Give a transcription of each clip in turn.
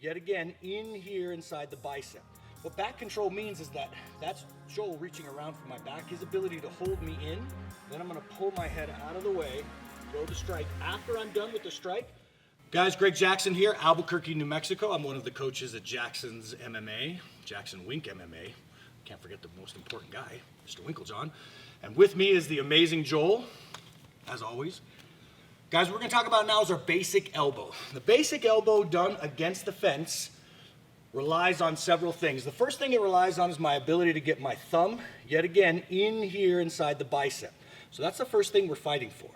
Yet again, in here inside the bicep. What back control means is that that's Joel reaching around for my back, his ability to hold me in. Then I'm gonna pull my head out of the way, throw the strike. After I'm done with the strike, guys, Greg Jackson here, Albuquerque, New Mexico. I'm one of the coaches at Jackson's MMA, Jackson Wink MMA. Can't forget the most important guy, Mr. Winklejohn. And with me is the amazing Joel, as always. Guys, what we're gonna talk about now is our basic elbow. The basic elbow done against the fence relies on several things. The first thing it relies on is my ability to get my thumb, yet again, in here inside the bicep. So that's the first thing we're fighting for.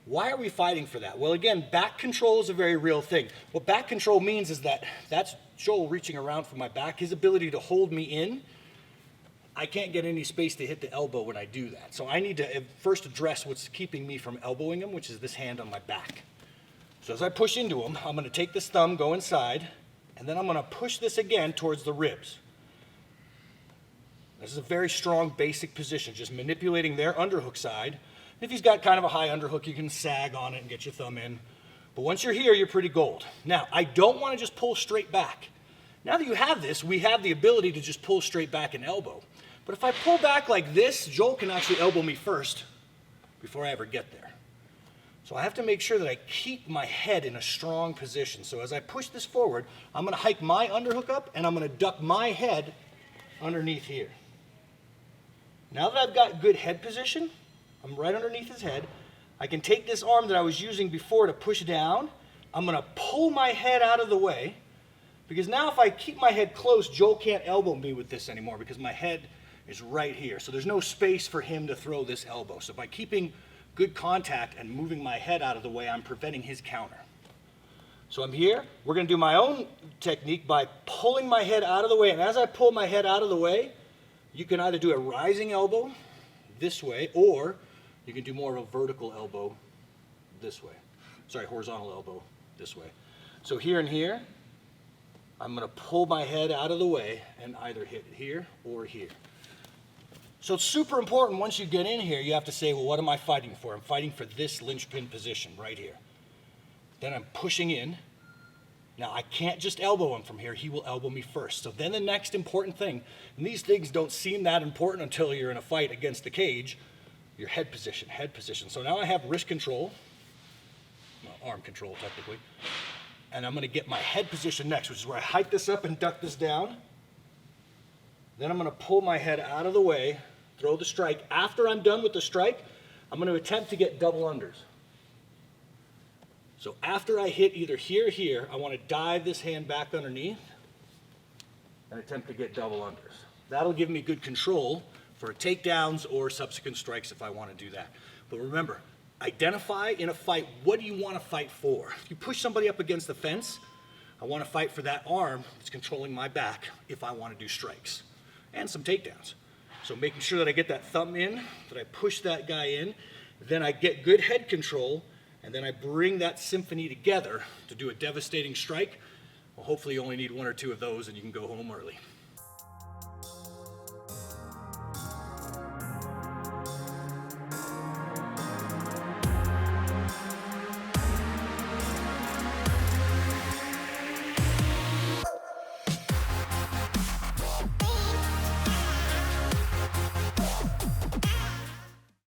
Why are we fighting for that? Well, again, back control is a very real thing. What back control means is that that's Joel reaching around for my back, his ability to hold me in. I can't get any space to hit the elbow when I do that. So I need to first address what's keeping me from elbowing him, which is this hand on my back. So as I push into him, I'm gonna take this thumb, go inside, and then I'm gonna push this again towards the ribs. This is a very strong basic position, just manipulating their underhook side. If he's got kind of a high underhook, you can sag on it and get your thumb in. But once you're here, you're pretty gold. Now, I don't wanna just pull straight back. Now that you have this, we have the ability to just pull straight back and elbow. But if I pull back like this, Joel can actually elbow me first before I ever get there. So I have to make sure that I keep my head in a strong position. So as I push this forward, I'm gonna hike my underhook up and I'm gonna duck my head underneath here. Now that I've got good head position, I'm right underneath his head, I can take this arm that I was using before to push down, I'm gonna pull my head out of the way, because now if I keep my head close, Joel can't elbow me with this anymore because my head is right here. So there's no space for him to throw this elbow. So by keeping good contact and moving my head out of the way, I'm preventing his counter. So I'm here. We're gonna do my own technique by pulling my head out of the way. And as I pull my head out of the way, you can either do a rising elbow this way, or you can do more of a vertical elbow this way. Sorry, horizontal elbow this way. So here and here, I'm gonna pull my head out of the way and either hit here or here. So it's super important once you get in here, you have to say, well, what am I fighting for? I'm fighting for this linchpin position right here. Then I'm pushing in. Now I can't just elbow him from here, he will elbow me first. So then the next important thing, and these things don't seem that important until you're in a fight against the cage, your head position, head position. So now I have wrist control, well, arm control technically, and I'm gonna get my head position next, which is where I hike this up and duck this down. Then I'm gonna pull my head out of the way, throw the strike. After I'm done with the strike, I'm gonna attempt to get double unders. So after I hit either here or here, I wanna dive this hand back underneath and attempt to get double unders. That'll give me good control for takedowns or subsequent strikes if I wanna do that. But remember, identify in a fight, what do you wanna fight for? If you push somebody up against the fence, I wanna fight for that arm that's controlling my back if I wanna do strikes and some takedowns. So making sure that I get that thumb in, that I push that guy in, then I get good head control, and then I bring that symphony together to do a devastating strike. Well, hopefully you only need one or two of those and you can go home early.